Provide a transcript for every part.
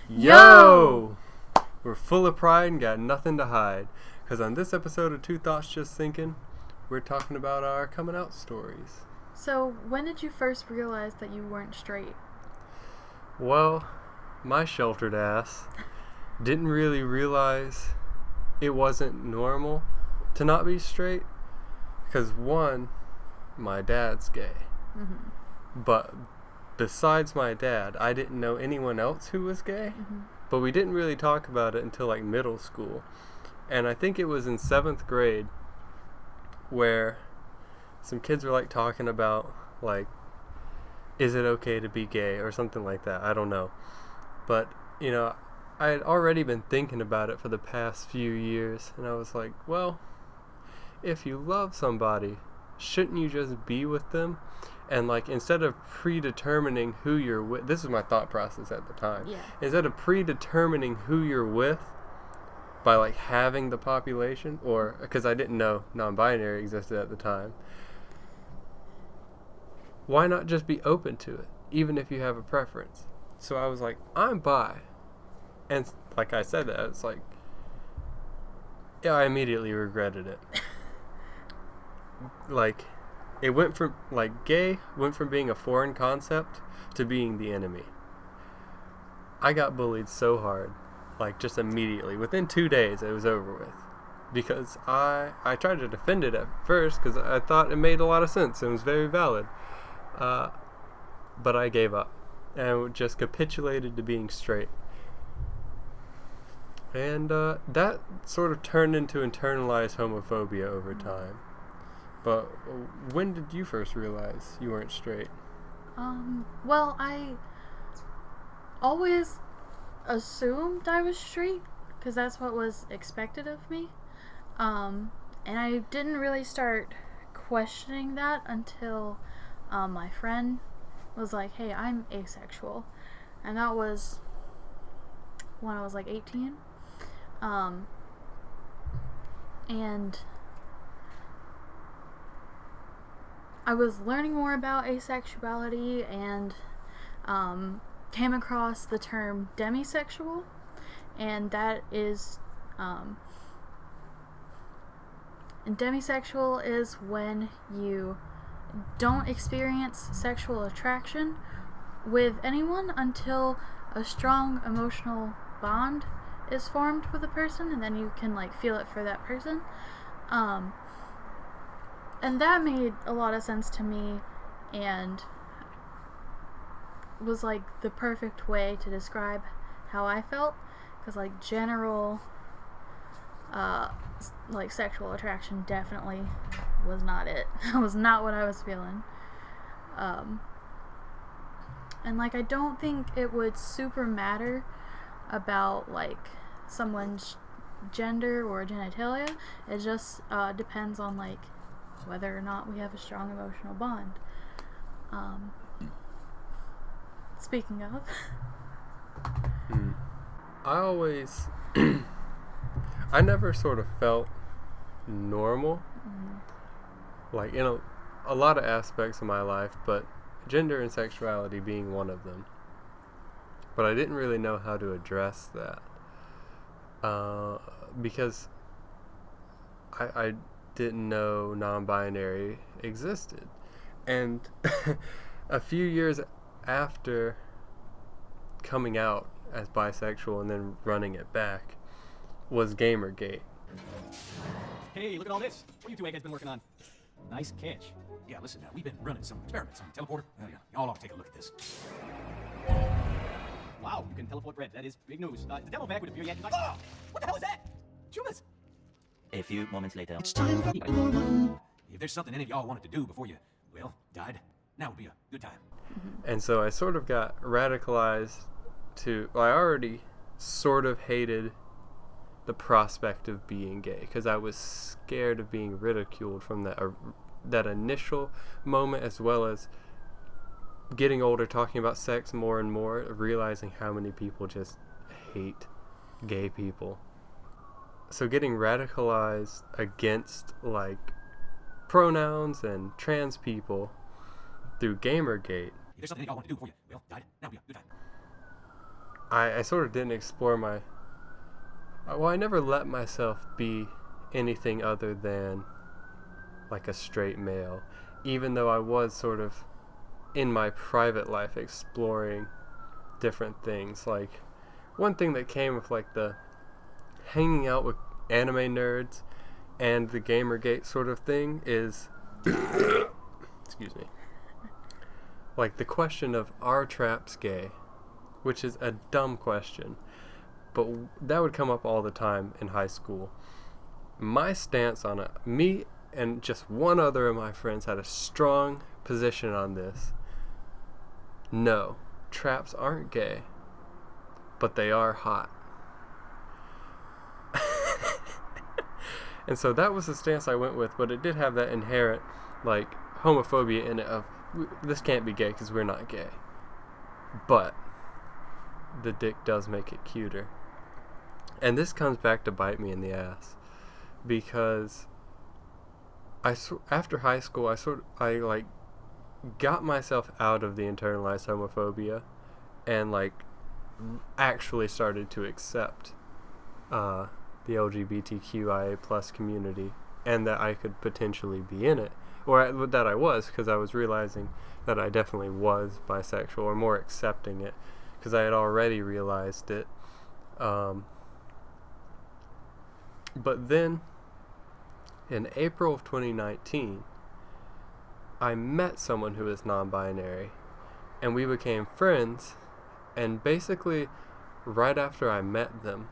Yo! We're full of pride and got nothing to hide. Because on this episode of Thots Just Thinkin, we're talking about our coming out stories. So, when did you first realize that you weren't straight? Well, my sheltered ass didn't really realize it wasn't normal to not be straight. Because one, my dad's gay. Mm-hmm. But besides my dad, I didn't know anyone else who was gay. Mm-hmm. But we didn't really talk about it until like middle school. And I think it was in 7th grade where some kids were like talking about like, is it okay to be gay or something like that? I don't know. But, you know, I had already been thinking about it for the past few years. And I was like, well, if you love somebody, shouldn't you just be with them? And like, instead of predetermining who you're with, this is my thought process at the time. Yeah. Instead of predetermining who you're with by like having the population, or because I didn't know non-binary existed at the time, why not just be open to it, even if you have a preference? So I was like, I'm bi. And like I said that, it's like, yeah, I immediately regretted it. Like, it went from, like, gay went from being a foreign concept to being the enemy. I got bullied so hard, like, just immediately. Within 2 days, it was over with. Because I tried to defend it at first, because I thought it made a lot of sense and was very valid. But I gave up, and just capitulated to being straight. And that sort of turned into internalized homophobia over time. But when did you first realize you weren't straight? Well, I always assumed I was straight, because that's what was expected of me. And I didn't really start questioning that until my friend was like, hey, I'm asexual. And that was when I was like 18. And I was learning more about asexuality and came across the term demisexual, and that is and demisexual is when you don't experience sexual attraction with anyone until a strong emotional bond is formed with a person, and then you can like feel it for that person. And that made a lot of sense to me, and was like the perfect way to describe how I felt, because like general like sexual attraction definitely was not it. That was not what I was feeling. And like, I don't think it would super matter about like someone's gender or genitalia. It just depends on like whether or not we have a strong emotional bond. Speaking of, I always I never sort of felt normal, like in a lot of aspects of my life, but gender and sexuality being one of them. But I didn't really know how to address that, because I didn't know non-binary existed. And a few years after coming out as bisexual and then running it back was Gamergate. Hey, look at all this. What you two eggheads been working on? Nice catch. Yeah, listen, we've been running some experiments on the teleporter. Oh, yeah. Y'all ought to take a look at this. Wow, you can teleport bread. That is big news. Is the demo back with a beer yet? Like, oh, what the hell is that? Chumas! A few moments later. It's time for if there's something any of y'all wanted to do before you, well, died, now would be a good time. And so I sort of got radicalized to, well, I already sort of hated the prospect of being gay, because I was scared of being ridiculed from that initial moment, as well as getting older, talking about sex more and more, realizing how many people just hate gay people. So getting radicalized against like pronouns and trans people through Gamergate If there's something y'all want to do before you, well, died, now would be a good time. I sort of didn't explore I never let myself be anything other than like a straight male, even though I was sort of in my private life exploring different things. Like, one thing that came with like the hanging out with anime nerds and the Gamergate sort of thing is excuse me, like the question of, are traps gay? Which is a dumb question, but that would come up all the time in high school. My stance on it, me and just one other of my friends had a strong position on this. No, traps aren't gay, but they are hot. And so that was the stance I went with, but it did have that inherent, like, homophobia in it of, this can't be gay because we're not gay. But the dick does make it cuter. And this comes back to bite me in the ass, because after high school, I got myself out of the internalized homophobia and, like, actually started to accept the LGBTQIA plus community, and that I could potentially be in it, or that I was, because I was realizing that I definitely was bisexual, or more accepting it, because I had already realized it. But then in April of 2019, I met someone who was non-binary, and we became friends, and basically right after I met them,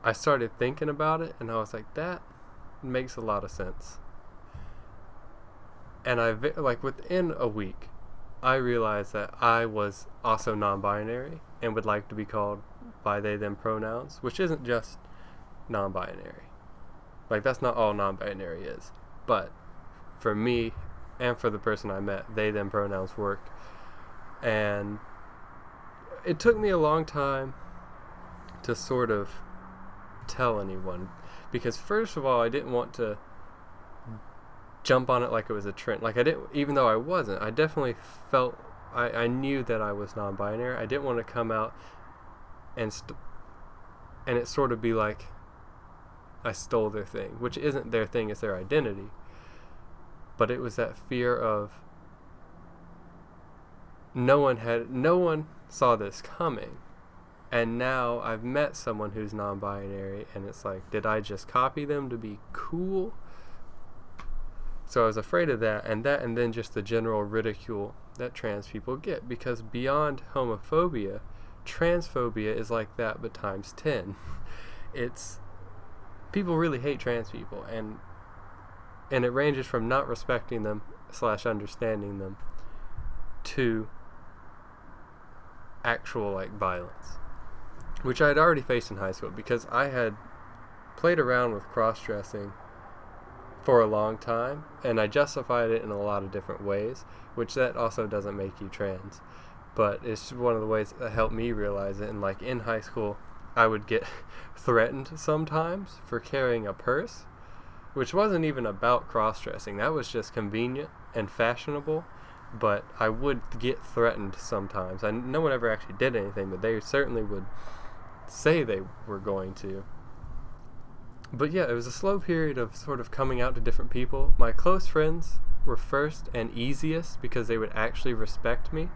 I started thinking about it, and I was like, that makes a lot of sense. And within a week, I realized that I was also non-binary and would like to be called by they them pronouns, which isn't just non-binary. Like, that's not all non-binary is. But for me and for the person I met, they them pronouns work. And it took me a long time to sort of tell anyone, because first of all, I didn't want to jump on it like it was a trend. Like, I didn't, even though I wasn't, I definitely felt, I knew that I was non-binary. I didn't want to come out and it sort of be like I stole their thing, which isn't their thing, it's their identity. But it was that fear of no one saw this coming. And now I've met someone who's non-binary, and it's like, did I just copy them to be cool? So I was afraid of that, and then just the general ridicule that trans people get, because beyond homophobia, transphobia is like that, but times 10. It's, people really hate trans people, and it ranges from not respecting them / understanding them to actual, like, violence, which I had already faced in high school, because I had played around with cross-dressing for a long time, and I justified it in a lot of different ways, which that also doesn't make you trans, but it's one of the ways that helped me realize it. And like, in high school, I would get threatened sometimes for carrying a purse, which wasn't even about cross-dressing. That was just convenient and fashionable, but I would get threatened sometimes. No one ever actually did anything, but they certainly would say they were going to. But yeah, it was a slow period of sort of coming out to different people. My close friends were first and easiest, because they would actually respect me.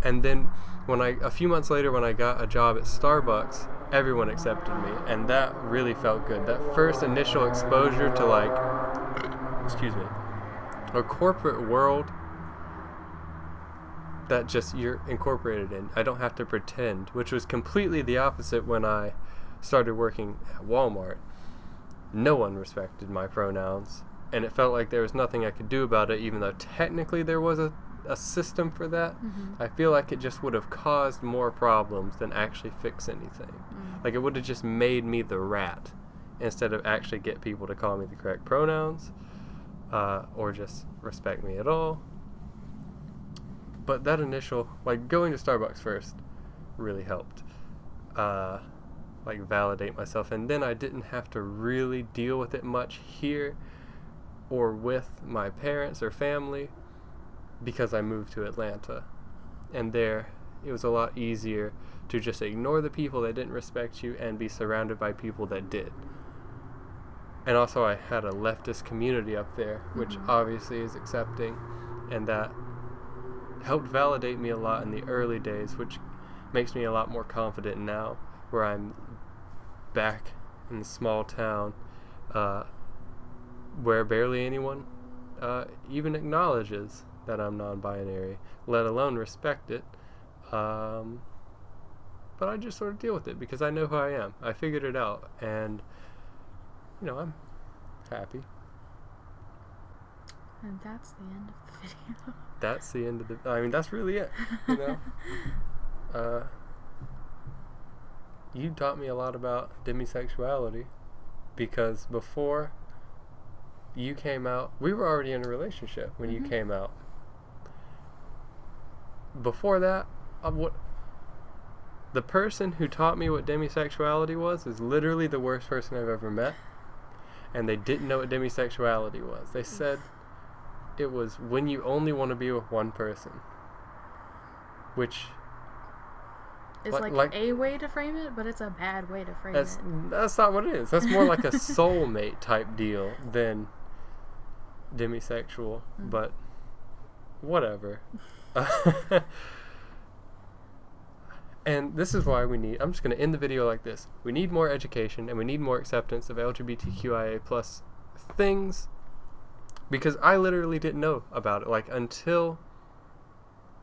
And then a few months later, when I got a job at Starbucks, everyone accepted me, and that really felt good. That first initial exposure to, like, a corporate world that just you're incorporated in. I don't have to pretend, which was completely the opposite when I started working at Walmart. No one respected my pronouns, and it felt like there was nothing I could do about it, even though technically there was a system for that. I feel like it just would have caused more problems than actually fix anything. Like, it would have just made me the rat instead of actually get people to call me the correct pronouns, or just respect me at all. But that initial, like, going to Starbucks first really helped, like, validate myself. And then I didn't have to really deal with it much here or with my parents or family, because I moved to Atlanta. And there, it was a lot easier to just ignore the people that didn't respect you and be surrounded by people that did. And also I had a leftist community up there, which obviously is accepting, and that helped validate me a lot in the early days, which makes me a lot more confident now, where I'm back in a small town where barely anyone even acknowledges that I'm non-binary, let alone respect it. But I just sort of deal with it because I know who I am. I figured it out, and I'm happy. And that's the end of the video. That's the end of the... I mean, that's really it, You taught me a lot about demisexuality, because before you came out, we were already in a relationship when you came out. Before that, the person who taught me what demisexuality was is literally the worst person I've ever met, and they didn't know what demisexuality was. They said it was when you only want to be with one person, which is like a way to frame it, but it's a bad way to frame it. That's not what it is. That's more like a soulmate type deal than demisexual, but whatever. And this is why I'm just going to end the video like this. We need more education, and we need more acceptance of LGBTQIA plus things, because I literally didn't know about it. Like, until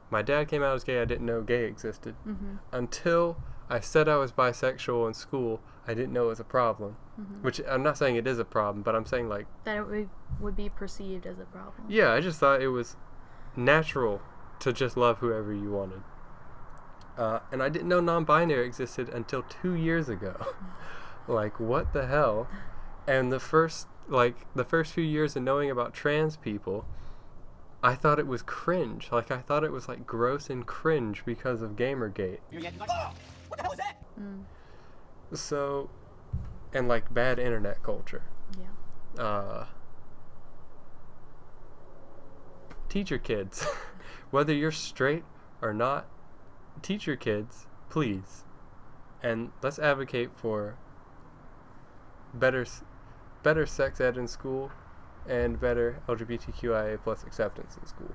my dad came out as gay, I didn't know gay existed. Until I said I was bisexual in school, I didn't know it was a problem. Which, I'm not saying it is a problem, but I'm saying, like... that it would be perceived as a problem. Yeah, I just thought it was natural to just love whoever you wanted. And I didn't know non-binary existed until 2 years ago. Like, what the hell? And the first few years of knowing about trans people, I thought it was cringe. Like, I thought it was, like, gross and cringe because of Gamergate. Oh, what the hell is that? So, and, like, bad internet culture. Yeah. Teach your kids. Whether you're straight or not, teach your kids, please. And let's advocate for better sex ed in school and better LGBTQIA plus acceptance in school.